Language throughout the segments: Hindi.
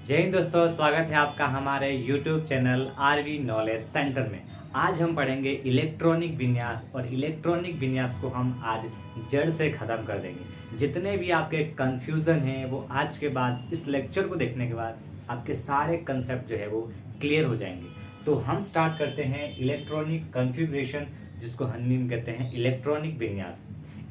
जय हिंद दोस्तों, स्वागत है आपका हमारे YouTube channel RV knowledge centre में। आज हम पढ़ेंगे इलेक्ट्रॉनिक विन्यास और इलेक्ट्रॉनिक विन्यास को हम आज जड़ से ख़त्म कर देंगे। जितने भी आपके कंफ्यूजन हैं वो आज के बाद इस लेक्चर को देखने के बाद आपके सारे कंसेप्ट जो है वो क्लियर हो जाएंगे। तो हम स्टार्ट करते हैं इलेक्ट्रॉनिक कॉन्फ़िगरेशन, जिसको हम कहते हैं इलेक्ट्रॉनिक विन्यास।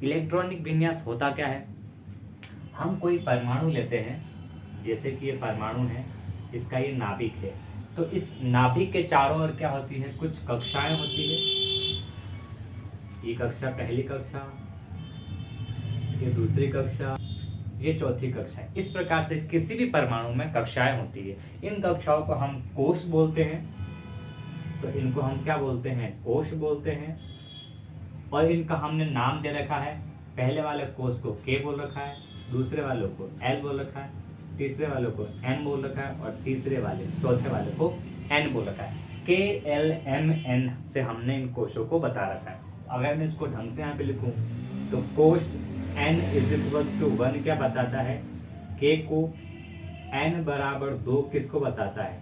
इलेक्ट्रॉनिक विन्यास होता क्या है? हम कोई परमाणु लेते हैं, जैसे कि ये परमाणु है, इसका ये नाभिक है। तो इस नाभिक के चारों ओर क्या होती है? कुछ कक्षाएं होती है। ये कक्षा पहली कक्षा, ये दूसरी कक्षा, ये चौथी कक्षा है। इस प्रकार से किसी भी परमाणु में कक्षाएं होती है। इन कक्षाओं को हम कोश बोलते हैं। तो इनको हम क्या बोलते हैं? कोश बोलते हैं। और इनका हमने नाम दे रखा है। पहले वाले कोश को के बोल रखा है, दूसरे वालों को एल बोल रखा है, तीसरे वालों को एन बोल रखा है, और चौथे वाले को एन बोल रखा है। के एल एम एन से हमने इन कोशों को बता रखा है। अगर मैं इसको ढंग से यहाँ पे लिखूं तो कोश n इज इक्वल्स टू 1 क्या बताता है? के को n बराबर 2 किसको बताता है?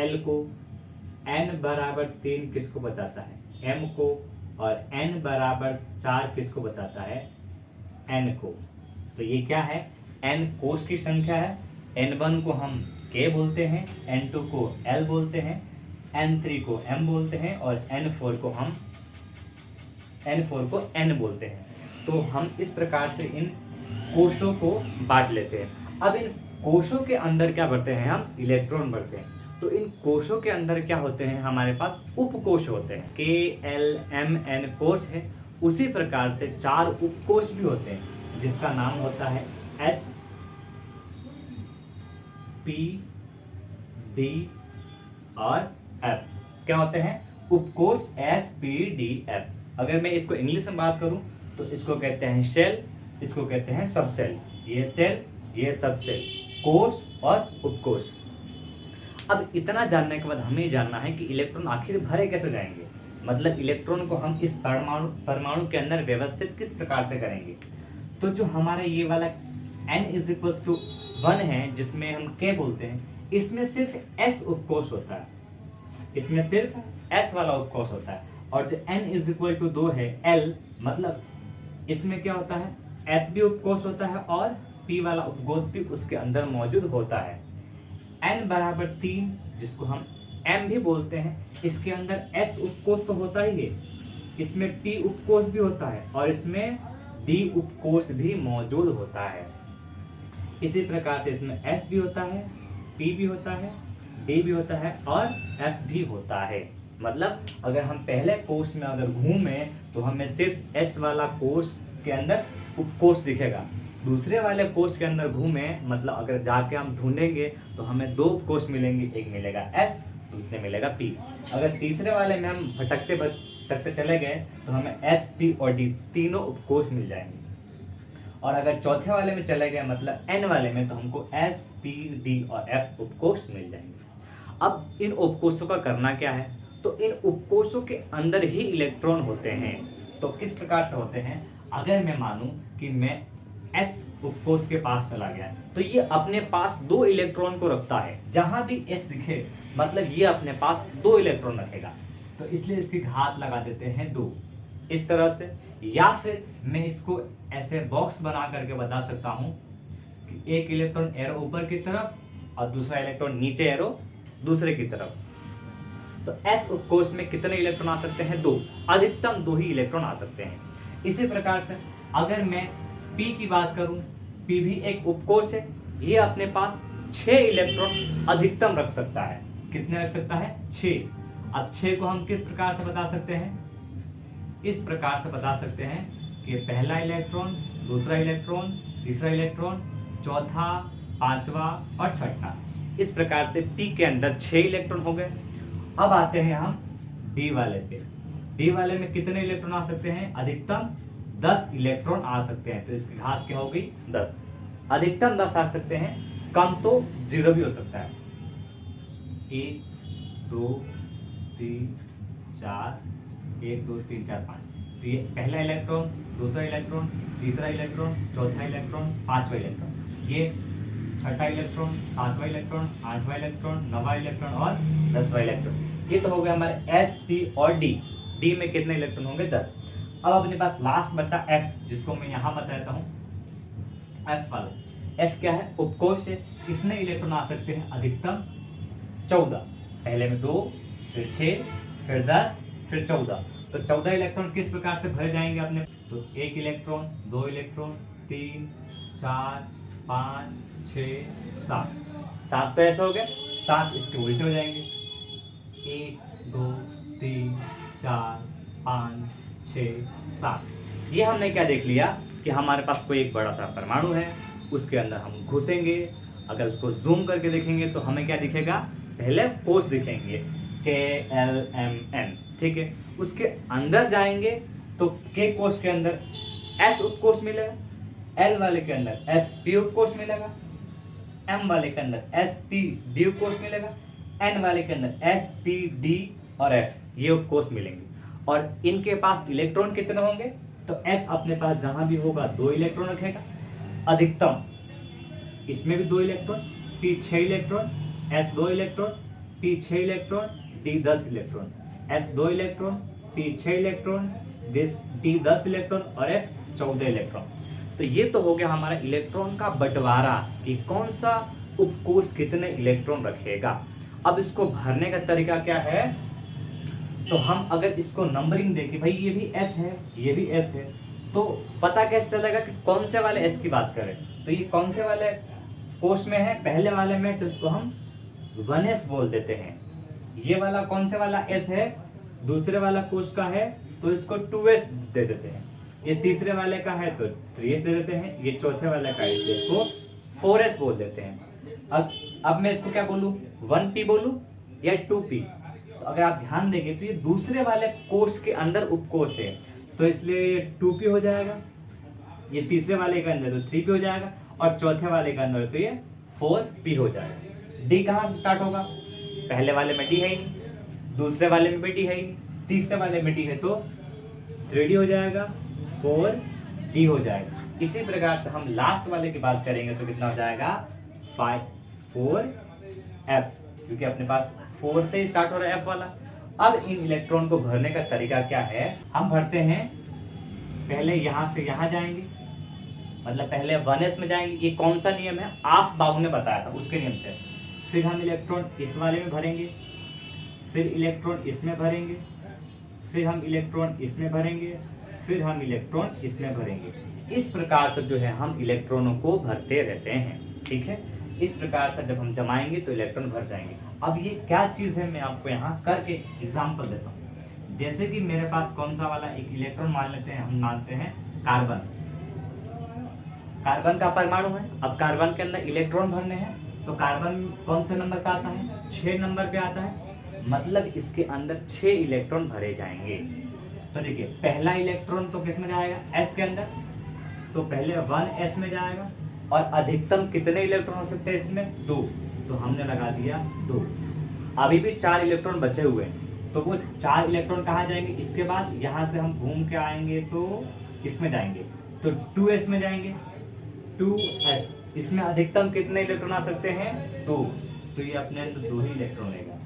l को n बराबर 3 किसको बताता है? m को, और n बराबर 4 किसको बताता है? n को। तो ये क्या है? n कोश की संख्या है। n1 को हम k बोलते हैं, n2 को l बोलते हैं, n3 को m बोलते हैं, और n4 को n बोलते हैं। तो हम इस प्रकार से इन कोशों को बांट लेते हैं। अब इन कोशों के अंदर क्या भरते हैं? हम इलेक्ट्रॉन भरते हैं। तो इन कोशों के अंदर क्या होते हैं? हमारे पास उपकोश होते हैं। के एल एम एन कोश है, उसी प्रकार से 4 उपकोश भी होते हैं, जिसका नाम होता है एस पी डी और एफ। क्या होते हैं? उपकोश एस पी डी एफ। अगर मैं इसको इंग्लिश में बात करूं तो इसको कहते हैं शेल, इसको कहते हैं सबसेल। ये सेल, ये सबसेल, कोश और उपकोश। अब इतना जानने के बाद हमें जानना है कि इलेक्ट्रॉन आखिर भरे कैसे जाएंगे। मतलब इलेक्ट्रॉन को हम इस परमाणु के अंदर व्यवस्थित किस प्रकार से करेंगे। तो जो हमारा ये वाला n इज इक्वल टू 1 है, जिसमें हम k बोलते हैं, इसमें सिर्फ s उपकोश होता है। इसमें सिर्फ s वाला उपकोश होता है। और जो n इज इक्वल टू 2 है, l, मतलब इसमें क्या होता है? s भी उपकोश होता है और p वाला उपकोश भी उसके अंदर मौजूद होता है। n बराबर 3, जिसको हम m भी बोलते हैं, इसके अंदर s उपकोश तो होता ही है, इसमें p उपकोश भी होता है, और इसमें d उपकोश भी मौजूद होता है। इसी प्रकार से इसमें s भी होता है, p भी होता है, d भी होता है, और f भी होता है। मतलब अगर हम पहले कोश में अगर घूमे तो हमें सिर्फ s वाला कोश के अंदर उपकोश दिखेगा। दूसरे वाले कोश के अंदर घूमे, मतलब अगर जाके हम ढूंढेंगे तो हमें 2 उपकोश मिलेंगे, एक मिलेगा s, दूसरे मिलेगा p। अगर तीसरे वाले में हम भटकते भटकते चले गए तो हमें s, p और d तीनों उपकोश मिल जाएंगे। और अगर चौथे वाले में चले गए, मतलब n वाले में, तो हमको s, p, d और f उपकोश मिल जाएंगे। अब इन उपकोशों का करना क्या है? तो इन उपकोशों के अंदर ही इलेक्ट्रॉन होते हैं। तो किस प्रकार से होते हैं? अगर मैं मानूं कि मैं s उपकोश के पास चला गया, तो ये अपने पास 2 इलेक्ट्रॉन को रखता है। जहां भी s दिखे, मतलब ये अपने पास 2 इलेक्ट्रॉन रखेगा। तो इसलिए इसकी घात लगा देते हैं 2, इस तरह से। या फिर मैं इसको ऐसे बॉक्स बना करके बता सकता हूं कि एक इलेक्ट्रॉन एरो ऊपर की तरफ और दूसरा इलेक्ट्रॉन नीचे एरो दूसरे की तरफ। तो s उपकोश में कितने इलेक्ट्रॉन आ सकते हैं? 2, अधिकतम 2 ही इलेक्ट्रॉन आ सकते हैं। इसी प्रकार से अगर मैं p की बात करूं, p भी एक उपकोश है, ये अपने पास 6 इलेक्ट्रॉन अधिकतम रख सकता है। कितने रख सकता है? 6। अब 6 को हम किस प्रकार से बता सकते हैं? इस प्रकार से बता सकते हैं कि पहला इलेक्ट्रॉन, दूसरा इलेक्ट्रॉन, तीसरा इलेक्ट्रॉन, चौथा, पांचवा और छठा। इस प्रकार से p के अंदर 6 इलेक्ट्रॉन हो गए। अब आते हैं हम d वाले पे। d वाले में कितने इलेक्ट्रॉन आ सकते हैं? अधिकतम 10 इलेक्ट्रॉन आ सकते हैं। तो इसकी घात क्या हो गई? 10। अधिकतम 10 आ सकते हैं, कम तो 0 भी हो सकता है। 1 2 3 4, 1 2 3 4 5। तो ये पहला इलेक्ट्रॉन, दूसरा इलेक्ट्रॉन, तीसरा इलेक्ट्रॉन, चौथा इलेक्ट्रॉन, पांचवा इलेक्ट्रॉन, ये छठा इलेक्ट्रॉन, सातवां इलेक्ट्रॉन, आठवां इलेक्ट्रॉन, नौवां इलेक्ट्रॉन और 10वां इलेक्ट्रॉन। ये तो हो गया हमारे एस, पी और डी। डी में कितने इलेक्ट्रॉन होंगे? 10। अब अपने पास लास्ट बचा एफ, जिसको मैं यहाँ बताता हूँ एफ वाला। एफ क्या है? उपकोष है। इसमें इलेक्ट्रॉन आ सकते हैं अधिकतम 14। पहले में 2, फिर 6, फिर 10, फिर 14। तो 14 इलेक्ट्रॉन किस प्रकार से भरे जाएंगे अपने? तो 1 इलेक्ट्रॉन, 2 इलेक्ट्रॉन, 3, 4, 5, 6, 7। 7 तो ऐसा हो गया, 7 इसके उल्टे हो जाएंगे। 1, 2, 3, 4, 5, 6, 7। ये हमने क्या देख लिया कि हमारे पास कोई एक बड़ा सा परमाणु है, उसके अंदर हम घुसेंगे। अगर उसको जूम करके देखेंगे तो हमें क्या दिखेगा? पहले कोष दिखेंगे, KLMN, ठीक है। उसके अंदर जाएंगे तो के कोष के अंदर S उपकोष मिलेगा, L वाले के अंदर SP उपकोष मिलेगा, M वाले के अंदर SPD उपकोष मिलेगा, N वाले के अंदर SPD और F ये उपकोष मिलेंगे। और इनके पास इलेक्ट्रॉन कितने होंगे? तो S अपने पास जहां भी होगा 2 इलेक्ट्रॉन रखेगा अधिकतम। इसमें भी 2 electron, P 6 electron, S 2 electron, P 6 electron, D 10 electron, S 2 electron, P 6 electron, D 10 electron और F 14 इलेक्ट्रॉन। तो ये तो हो गया हमारा इलेक्ट्रॉन का बंटवारा कि कौन सा उपकोष कितने इलेक्ट्रॉन रखेगा। अब इसको भरने का तरीका क्या है? तो हम अगर इसको नंबरिंग देखें, भाई ये भी S है, ये भी S है, तो पता कैसे चलेगा कि कौन से वाले S की बात करें? तो ये कौन से वाले कोष में है? पहले वाले में, तो इसको हम 1s बोल देते हैं। ये वाला कौन से वाला S है? दूसरे वाला कोष का है, तो इसको 2s दे देते हैं। ये तीसरे वाले का है तो 3s दे देते हैं। ये चौथे वाले का है तो इसको 4s बोल देते हैं। अब मैं इसको क्या बोलूं? 1p बोलूं या 2p? तो अगर आप ध्यान देंगे तो ये दूसरे वाले कोष के अंदर उपकोष है, तो इसलिए ये 2p हो जाएगा। ये तीसरे वाले के अंदर तो 3p हो जाएगा, और चौथे वाले के अंदर तो ये 4p हो जाएगा। डी कहाँ से स्टार्ट होगा? पहले वाले में डी है ही नहीं, दूसरे वाले में भी डी है ही नहीं, तीसरे वाले में डी है तो 3d हो जाएगा, 4d हो जाएगा। इसी प्रकार से हम लास्ट वाले की बात करेंगे तो कितना हो जाएगा? 4f, क्योंकि अपने पास 4 से स्टार्ट हो रहा है f वाला। अब इन इलेक्ट्रॉन को भरने का तरीका क्या है? हम भरते हैं, पहले यहां से यहां जाएंगे, मतलब पहले 1s में जाएंगे। ये कौन सा नियम है? आफ बाउ ने बताया था, उसके नियम से। फिर हम इलेक्ट्रॉन इस वाले में भरेंगे, फिर इलेक्ट्रॉन इसमें भरेंगे, फिर हम इलेक्ट्रॉन इसमें भरेंगे, फिर हम इलेक्ट्रॉन इसमें भरेंगे। इस प्रकार से जो है हम इलेक्ट्रॉनों को भरते रहते हैं, ठीक है। इस प्रकार से जब हम जमाएंगे तो इलेक्ट्रॉन भर जाएंगे। अब ये क्या चीज है मैं आपको यहाँ करके एग्जाम्पल देता हूँ। जैसे कि मेरे पास कौन सा वाला एक इलेक्ट्रॉन मान लेते हैं, हम मानते हैं कार्बन। कार्बन का परमाणु है। अब कार्बन के अंदर इलेक्ट्रॉन भरने हैं, तो कार्बन कौन से नंबर पे आता है? 6 नंबर पे आता है। मतलब इसके अंदर 6 इलेक्ट्रॉन भरे जाएंगे। तो देखिए, पहला इलेक्ट्रॉन तो किस में जाएगा? S के अंदर, तो पहले 1s में जाएगा। और अधिकतम कितने इलेक्ट्रॉन हो सकते हैं इसमें? 2। तो हमने लगा दिया 2। अभी भी 4 इलेक्ट्रॉन बचे हुए हैं, तो वो 4 इलेक्ट्रॉन कहाँ जाएंगे? इसके बाद यहाँ से हम घूम के आएंगे तो इसमें जाएंगे, तो 2s में जाएंगे। 2s, इसमें अधिकतम कितने इलेक्ट्रॉन आ सकते हैं? 2। तो ये अपने अंदर 2 ही इलेक्ट्रॉन लेगा।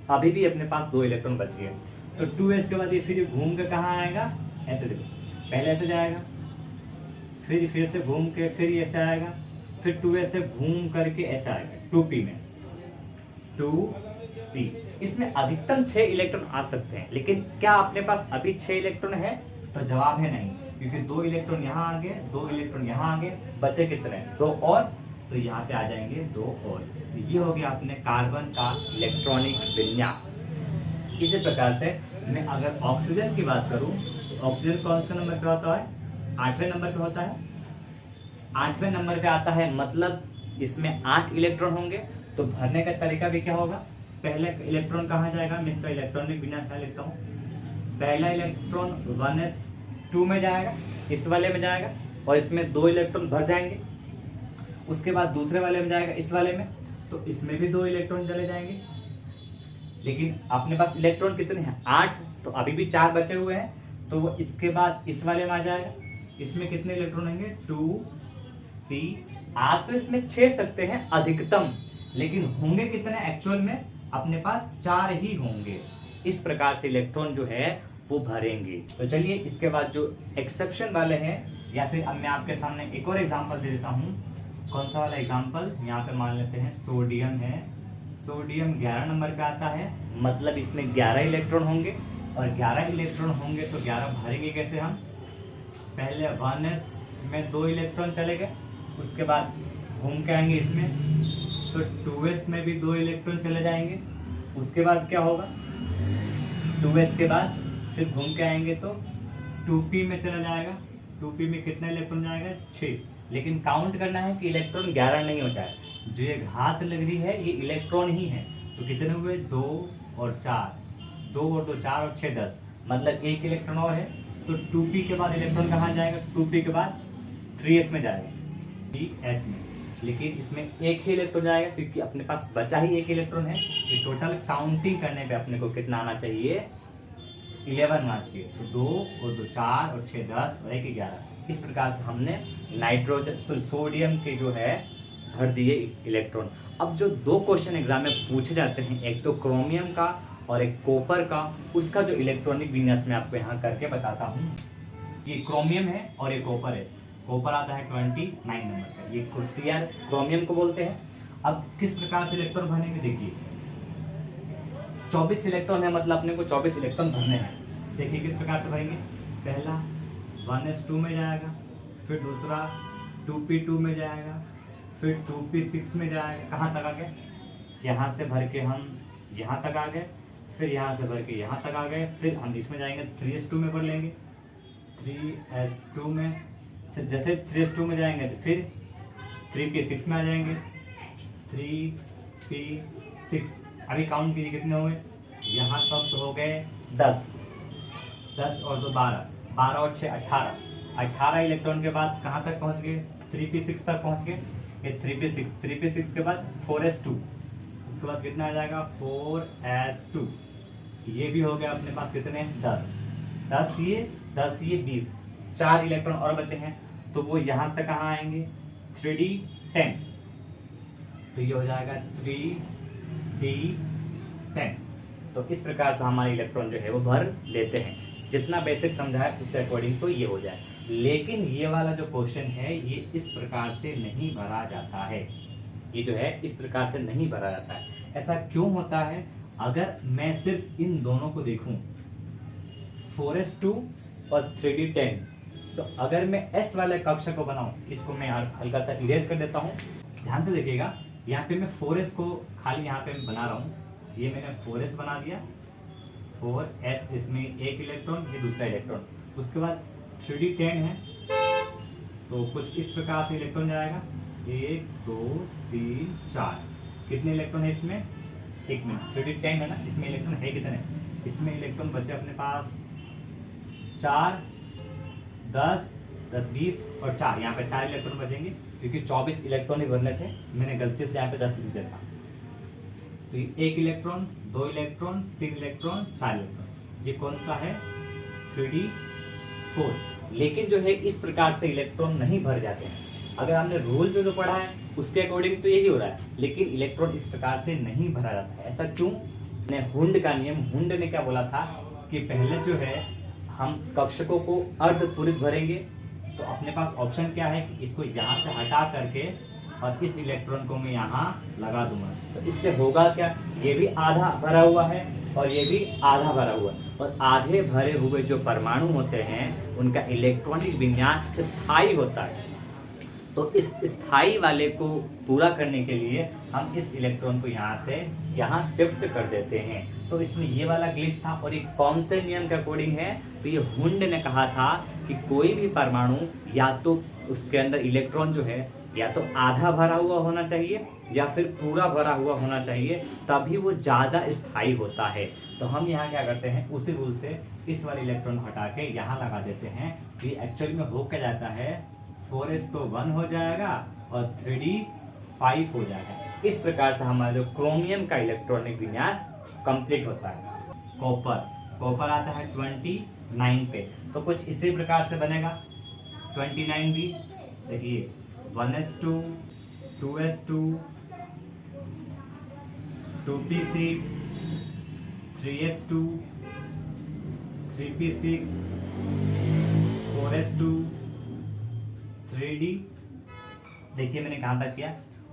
अभी भी अपने पास 2 इलेक्ट्रॉन बच गए, तो 2s के बाद ये फिर घूम के कहाँ आएगा? ऐसे देखो, पहले ऐसे जाएगा, फिर से घूम के फिर ऐसे आएगा, फिर 2s से घूम करके ऐसे आएगा 2p में, 2p। इसमें अधिकतम 6 इलेक्ट्रॉन आ सकते हैं, लेकिन क्या अपने पास अभी 6 इलेक्ट्रॉन है? तो जवाब है नहीं, क्योंकि 2 इलेक्ट्रॉन यहाँ आ गए, 2 इलेक्ट्रॉन यहाँ आ गए, बचे कितने? 2 और, तो यहाँ पे आ जाएंगे 2 और। तो ये हो गया अपने कार्बन का इलेक्ट्रॉनिक विन्यास। इसी प्रकार से मैं अगर ऑक्सीजन की बात करूं, तो ऑक्सीजन कौन से नंबर पे होता है? 8वें नंबर पे होता है। 8वें नंबर पे आता है, मतलब इसमें 8 इलेक्ट्रॉन होंगे। तो भरने का तरीका भी क्या होगा? पहले इलेक्ट्रॉन कहाँ जाएगा? मैं इसका इलेक्ट्रॉनिक विन्यास यहाँ लिखता हूँ। पहला इलेक्ट्रॉन 1s2 में जाएगा, इस वाले में जाएगा, और इसमें 2 इलेक्ट्रॉन भर जाएंगे। उसके बाद दूसरे वाले में जाएगा, इस वाले में, तो इसमें भी 2 इलेक्ट्रॉन चले जाएंगे। लेकिन अपने पास इलेक्ट्रॉन कितने हैं? 8, तो अभी भी 4 बचे हुए हैं, तो वो इसके बाद इस वाले में आ जाएगा। इसमें कितने इलेक्ट्रॉन होंगे? 2p आप तो इसमें 6 सकते हैं अधिकतम, लेकिन होंगे कितने एक्चुअल में, अपने पास 4 ही होंगे। इस प्रकार से इलेक्ट्रॉन जो है वो भरेंगे। तो चलिए इसके बाद जो एक्सेप्शन वाले हैं, या फिर अब मैं आपके सामने एक और एग्जांपल दे देता हूँ। कौन सा वाला एग्जांपल, यहाँ पे मान लेते हैं सोडियम है। सोडियम 11 नंबर का आता है, मतलब इसमें 11 इलेक्ट्रॉन होंगे, और 11 इलेक्ट्रॉन होंगे तो 11 भरेंगे कैसे हम। पहले 1s में 2 इलेक्ट्रॉन चले गए, उसके बाद घूम के आएंगे इसमें, तो 2s में भी 2 इलेक्ट्रॉन चले जाएंगे। उसके बाद क्या होगा, 2s के बाद फिर घूम के आएंगे तो 2p में चला जाएगा। 2p में कितना इलेक्ट्रॉन जाएगा, 6। लेकिन काउंट करना है कि इलेक्ट्रॉन 11 नहीं हो जाए, जो ये घात लग रही है ये इलेक्ट्रॉन ही है। तो कितने हुए, 2 और 4, 2 और 2 4 और 6 10, मतलब एक इलेक्ट्रॉन और है। तो 2p के बाद इलेक्ट्रॉन कहाँ जाएगा, 2p के बाद 3s में जाएगा, 3s में। लेकिन इसमें एक ही इलेक्ट्रॉन जाएगा क्योंकि अपने पास बचा ही एक इलेक्ट्रॉन है। ये टोटल काउंटिंग करने पे अपने को कितना आना चाहिए, 11 आना चाहिए। तो 2 और 2 4 और 6 10 और 1 11। इस प्रकार से हमने नाइट्रोजन सोडियम के जो है भर दिए इलेक्ट्रॉन। अब जो 2 क्वेश्चन एग्जाम में पूछे जाते हैं, एक तो क्रोमियम का और एक कॉपर का, उसका जो इलेक्ट्रॉनिक विन्यास मैं आपको यहाँ करके बताता हूँ। ये क्रोमियम है और ये कॉपर है। कॉपर आता है 29 नंबर का, ये Cr क्रोमियम को बोलते हैं। अब किस प्रकार से इलेक्ट्रॉन भरेंगे, देखिए 24 इलेक्ट्रॉन है, मतलब अपने को 24 इलेक्ट्रॉन भरने हैं। देखिए किस प्रकार से भरेंगे, पहला 1s2 में जाएगा, फिर दूसरा 2p2 में जाएगा, फिर 2p6 में जाएगा। कहाँ तक आ गए, यहाँ से भर के हम यहाँ तक आ गए, फिर यहाँ से भर के यहाँ तक आ गए, फिर हम इसमें जाएंगे 3s2 में भर लेंगे, 3s2 में से जैसे 3s2 में जाएंगे तो फिर 3p6 में आ जाएंगे, 3p6। अभी काउंट कीजिए कितने हुए, यहाँ तक तो हो गए 10, 10 और 2 12, 12 और 6 18, 18 इलेक्ट्रॉन के बाद कहाँ तक पहुँच गए, 3p6 तक पहुँच गए। ये 3p6 के बाद 4s2, उसके बाद कितना आ जाएगा 4s2। ये भी हो गया अपने पास कितने 10, 10 ये 20, 4 इलेक्ट्रॉन और बचे हैं, तो वो यहाँ से कहाँ आएंगे 3d10। तो ये हो जाएगा 3d10। तो इस प्रकार से हमारे इलेक्ट्रॉन जो है वो भर देते हैं। जितना बेसिक समझा है उसके अकॉर्डिंग तो ये हो जाए। लेकिन ये वाला जो क्वेश्चन है ये इस प्रकार से नहीं भरा जाता है, ये जो है इस प्रकार से नहीं भरा जाता है। ऐसा क्यों होता है, अगर मैं सिर्फ इन दोनों को देखूं 4s2 और 3d10, तो अगर मैं s वाले कक्ष को बनाऊं, इसको मैं हल्का सा इरेज कर देता हूं। ध्यान से देखिएगा, यहाँ पे मैं 4s को खाली यहाँ पे बना रहा हूँ, ये मैंने 4s बना दिया, 4s, इसमें एक इलेक्ट्रॉन, ये दूसरा इलेक्ट्रॉन। उसके बाद 3d10 है, तो कुछ इस प्रकार से इलेक्ट्रॉन जाएगा, 1 2 3 4। कितने इलेक्ट्रॉन है इसमें, एक में 3d10 है ना, इसमें इलेक्ट्रॉन है कितने, इसमें इलेक्ट्रॉन बचे अपने पास 4, 10 10 20 और 4। यहाँ पे 4 इलेक्ट्रॉन बचेंगे क्योंकि 24 इलेक्ट्रॉन ही भरने थे, मैंने गलती से यहाँ पे 10 लिख दिया था। तो ये 1 इलेक्ट्रॉन, 2 इलेक्ट्रॉन, 3 इलेक्ट्रॉन, 4 इलेक्ट्रॉन। ये कौन सा है 3d4। लेकिन जो है इस प्रकार से इलेक्ट्रॉन नहीं भर जाते हैं। अगर हमने रूल पे जो पढ़ा है उसके अकॉर्डिंग तो यही हो रहा है, लेकिन इलेक्ट्रॉन इस प्रकार से नहीं भरा जाता है। ऐसा क्यों, ने हुंड का नियम, हुंड ने क्या बोला था कि पहले जो है हम कक्षकों को अर्धपूरित भरेंगे। तो अपने पास ऑप्शन क्या है कि इसको यहाँ से हटा करके और इस इलेक्ट्रॉन को मैं यहाँ लगा दूंगा। तो इससे होगा क्या, ये भी आधा भरा हुआ है और ये भी आधा भरा हुआ है, और आधे भरे हुए जो परमाणु होते हैं उनका इलेक्ट्रॉनिक विन्यास स्थायी होता है। तो इस स्थायी वाले को पूरा करने के लिए हम इस इलेक्ट्रॉन को यहाँ से यहाँ शिफ्ट कर देते हैं। तो इसमें ये वाला ग्लिच था, और ये कौन से नियम के अकॉर्डिंग है, तो ये हुंड ने कहा था कि कोई भी परमाणु या तो उसके अंदर इलेक्ट्रॉन जो है या तो आधा भरा हुआ होना चाहिए या फिर पूरा भरा हुआ होना चाहिए, तभी वो ज़्यादा स्थायी होता है। तो हम यहाँ क्या करते हैं, उसी रूल से इस वाले इलेक्ट्रॉन हटा के यहाँ लगा देते हैं। तो ये एक्चुअली में हो क्या जाता है, 4s तो 1 हो जाएगा और 3d 5 हो जाएगा। इस प्रकार से हमारा जो क्रोमियम का इलेक्ट्रॉनिक विन्यास कंप्लीट होता है। कॉपर आता है 29 पे, तो कुछ इसी प्रकार से बनेगा 29 भी। देखिए 1s2, 2s2, 2p6, 3s2, 3p6, 4s2, 3d। देखिए मैंने कहाँ तक किया,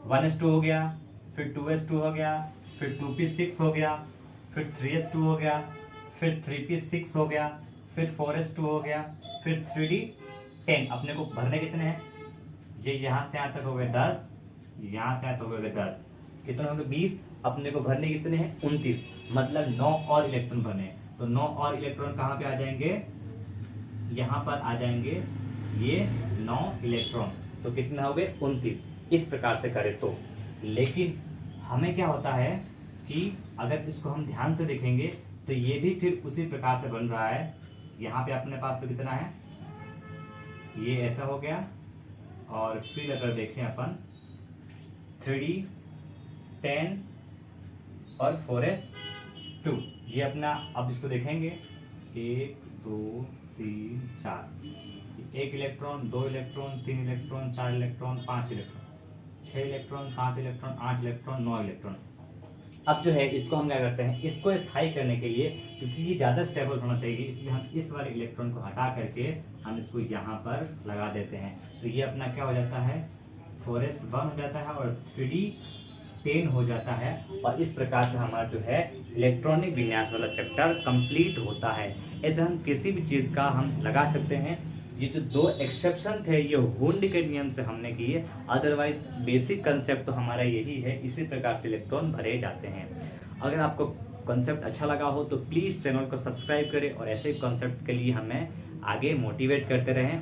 1s2 हो गया, फिर 2s2 हो गया, फिर 2p6 हो गया, फिर 3s2 हो गया, फिर 3p6 हो गया, फिर 4s2 हो गया, फिर 3d 10। अपने को भरने कितने हैं, ये यहाँ से यहाँ तक हो गए 10, यहाँ से यहाँ तक हो गए 10, कितने हो गए 20। अपने को भरने कितने हैं 29, मतलब 9 और इलेक्ट्रॉन भरने हैं। तो 9 और इलेक्ट्रॉन कहाँ पे आ जाएंगे, यहाँ पर आ जाएंगे ये 9 इलेक्ट्रॉन। तो कितना हो गए 29। इस प्रकार से करें तो। लेकिन हमें क्या होता है कि अगर इसको हम ध्यान से देखेंगे तो ये भी फिर उसी प्रकार से बन रहा है। यहाँ पे अपने पास तो कितना है, ये ऐसा हो गया, और फिर अगर देखें अपन 3d 10 और 4s2, ये अपना, अब इसको देखेंगे 1 2 3 4, एक electron, 2 electron, 3 electron, 4 electron, 5 electron, 6 electron, 7 electron, 8 electron, 9 electron. अब जो है इसको हम क्या करते हैं, इसको स्थायी करने के लिए, क्योंकि ये ज़्यादा स्टेबल होना चाहिए, इसलिए हम इस वाले इलेक्ट्रॉन को हटा करके हम इसको यहाँ पर लगा देते हैं। तो ये अपना क्या हो जाता है, 4s1 हो जाता है और 3d 10 हो जाता है। और इस प्रकार से हमारा जो है इलेक्ट्रॉनिक विन्यास वाला चैप्टर कंप्लीट होता है। ऐसे हम किसी भी चीज़ का हम लगा सकते हैं। ये जो 2 एक्सेप्शन थे ये हुंड के नियम से हमने किए, अदरवाइज बेसिक कंसेप्ट तो हमारा यही है। इसी प्रकार से इलेक्ट्रॉन भरे जाते हैं। अगर आपको कंसेप्ट अच्छा लगा हो तो प्लीज़ चैनल को सब्सक्राइब करें और ऐसे कंसेप्ट के लिए हमें आगे मोटिवेट करते रहें।